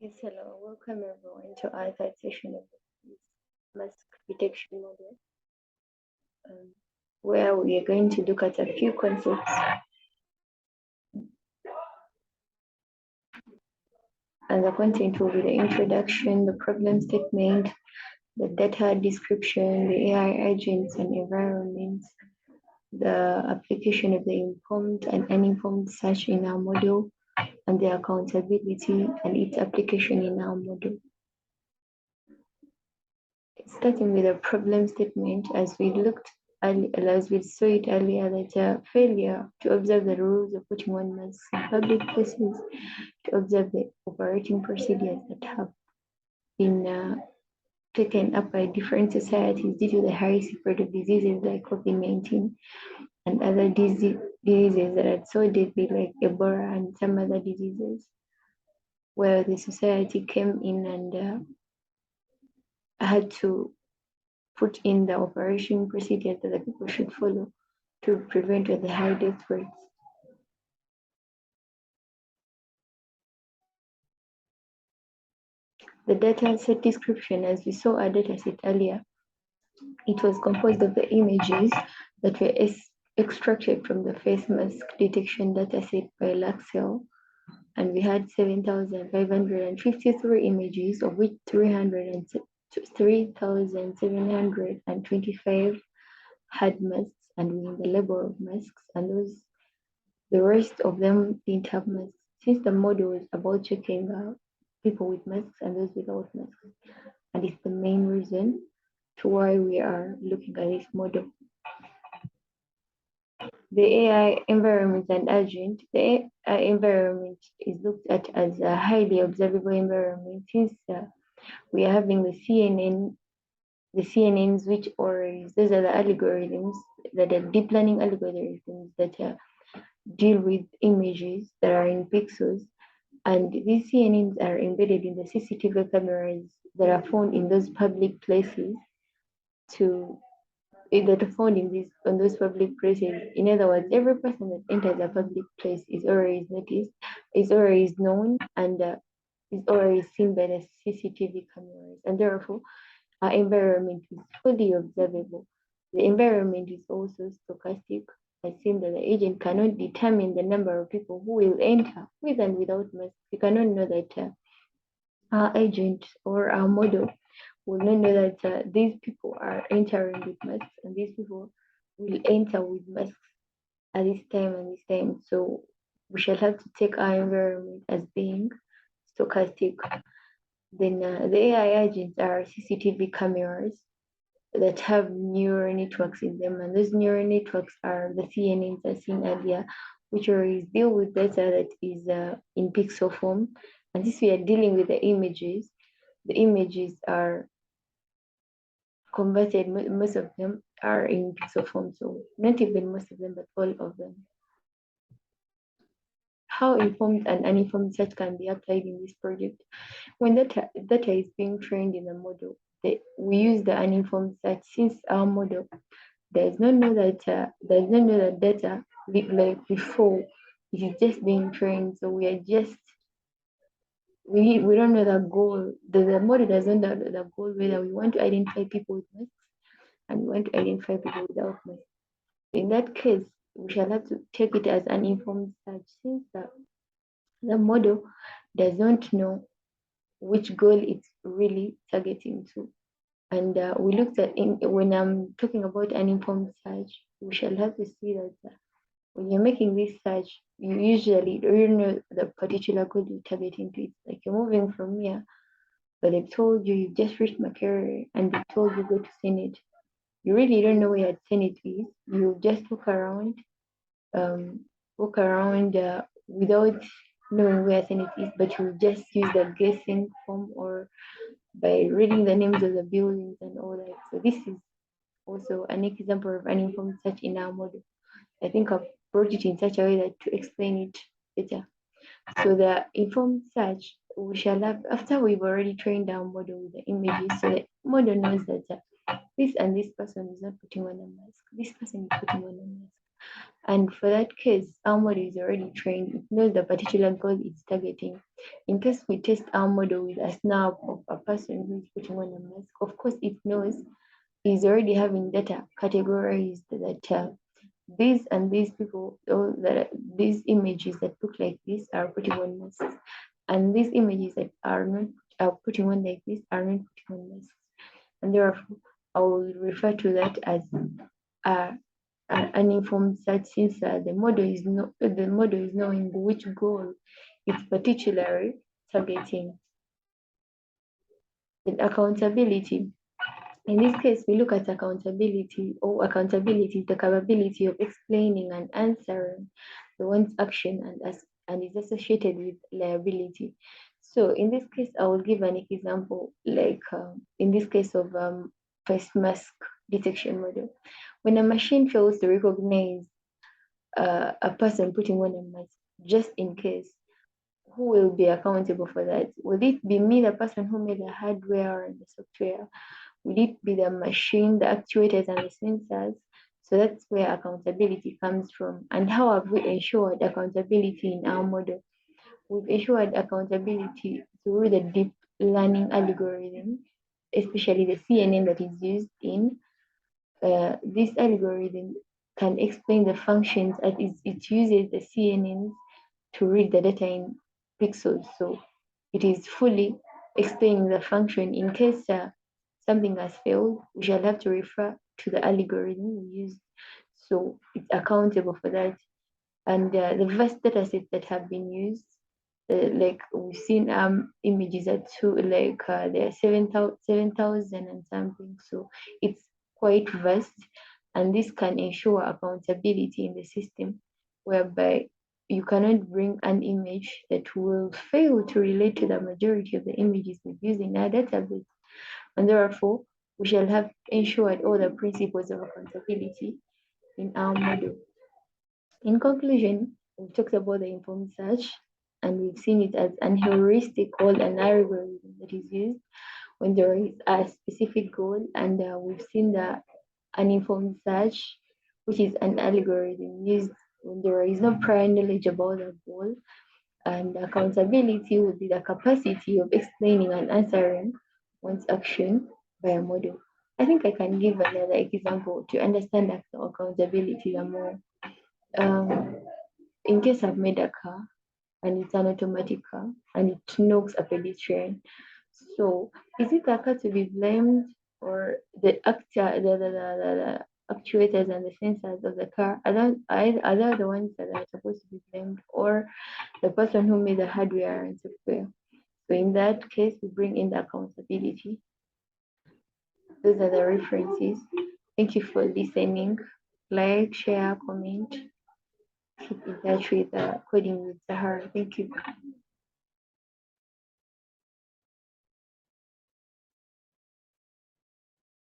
Yes, hello. Welcome everyone to our third session of this mask detection model, um, where we are going to look at a few concepts, and the content will be the introduction, the problem statement, the data description, the AI agents and environments, the application of the informed and uninformed search in our model, and the accountability and its application in our model. Starting with a problem statement, as we saw it earlier, that failure to observe the rules of putting on masks in public places, to observe the operating procedures that have been taken up by different societies due to the high spread of diseases like COVID-19 and other diseases that are so deadly like Ebola and some other diseases, where the society came in and had to put in the operation procedures that the people should follow to prevent the high death rates. The data set description, as we saw our data set earlier, it was composed of the images that were extracted from the face mask detection data set by Luxel, and we had 7,553 images, of which 3,725 had masks and within the label of masks, and the rest of them didn't have masks. Since the model is about checking people with masks and those without masks, and it's the main reason to why we are looking at this model. The AI environment and agent. The AI environment is looked at as a highly observable environment since we are having the CNNs, which those are the algorithms that are deep learning algorithms that deal with images that are in pixels, and these CNNs are embedded in the CCTV cameras that are found in those public places to that are found in these on those public places. In other words, every person that enters a public place is always noticed, is always known, and is always seen by the CCTV cameras, and therefore our environment is fully observable. The environment is also stochastic. I think that the agent cannot determine the number of people who will enter with and without masks. You cannot know that our agent or our model will not know that these people are entering with masks and these people will enter with masks at this time and this time. So we shall have to take our environment as being stochastic. Then the AI agents are CCTV cameras that have neural networks in them, and those neural networks are the CNNs I seen earlier, which always deal with data that is in pixel form. And since we are dealing with the images are converted, most of them are in pixel form, so not even most of them, but all of them. How informed and uninformed search can be applied in this project? When data is being trained in a model, we use the uninformed search since our model does not know that data like before it is just being trained. So we don't know the goal. The model doesn't know the goal, whether we want to identify people with masks and we want to identify people without masks. In that case, we shall have to take it as an informed search since the model doesn't know which goal it's really targeting to. And we looked at when I'm talking about an informed search, we shall have to see that when you're making this search, you usually don't know the particular goal you're targeting to. It's like you're moving from here, but they've told you you've just reached Makerere and they told you go to Senate. You really don't know where Senate is. You just um, walk around without knowing where Senate is, but you just use the guessing form or by reading the names of the buildings and all that. So this is also an example of an informed search in our model. I think I've brought it in such a way that to explain it better. So the informed search, we shall have, after we've already trained our model with the images, so the model knows that this and this person is not putting on a mask. This person is putting on a mask. And for that case, our model is already trained. It knows the particular goal it's targeting. In case we test our model with a snap of a person who's putting on a mask, of course it knows is already having data categorized that these and these people, or that these images that look like this are putting on masks, and these images that are not are putting on like this are not putting on masks, and therefore I will refer to that as uh, an informed search, since the model is knowing which goal it's particularly targeting. Then accountability. In this case, we look at accountability, or accountability, the capability of explaining and answering the one's action and is associated with liability. So in this case, I will give an example, like in this case of face mask detection model. When a machine fails to recognize a person putting on a mask, just in case, who will be accountable for that? Will it be me, the person who made the hardware and the software? Will it be the machine, the actuators, and the sensors? So that's where accountability comes from. And how have we ensured accountability in our model? We've ensured accountability through the deep learning algorithm, especially the CNN that is used in this algorithm can explain the functions as it uses the CNN to read the data in pixels. So it is fully explaining the function. In case something has failed, we shall have to refer to the algorithm we use. So it's accountable for that. And the vast data sets that have been used, like we've seen images at there are 7,000 and something. So it's quite vast, and this can ensure accountability in the system, whereby you cannot bring an image that will fail to relate to the majority of the images we use in our database. And therefore, we shall have ensured all the principles of accountability in our model. In conclusion, we've talked about the informed search, and we've seen it as an heuristic called an algorithm that is used when there is a specific goal, and we've seen the uninformed search, which is an algorithm used when there is no prior knowledge about the goal, and accountability would be the capacity of explaining and answering one's action by a model. I think I can give another example to understand accountability more. Um, in case I've made a car and it's an automatic car and it knocks a pedestrian, so is it the car to be blamed, or the the actuators and the sensors of the car? Are they the ones that are supposed to be blamed, or the person who made the hardware and software? So in that case, we bring in the accountability. Those are the references. Thank you for listening. Like, share, comment, keep in touch with Coding with Sahara. Thank you.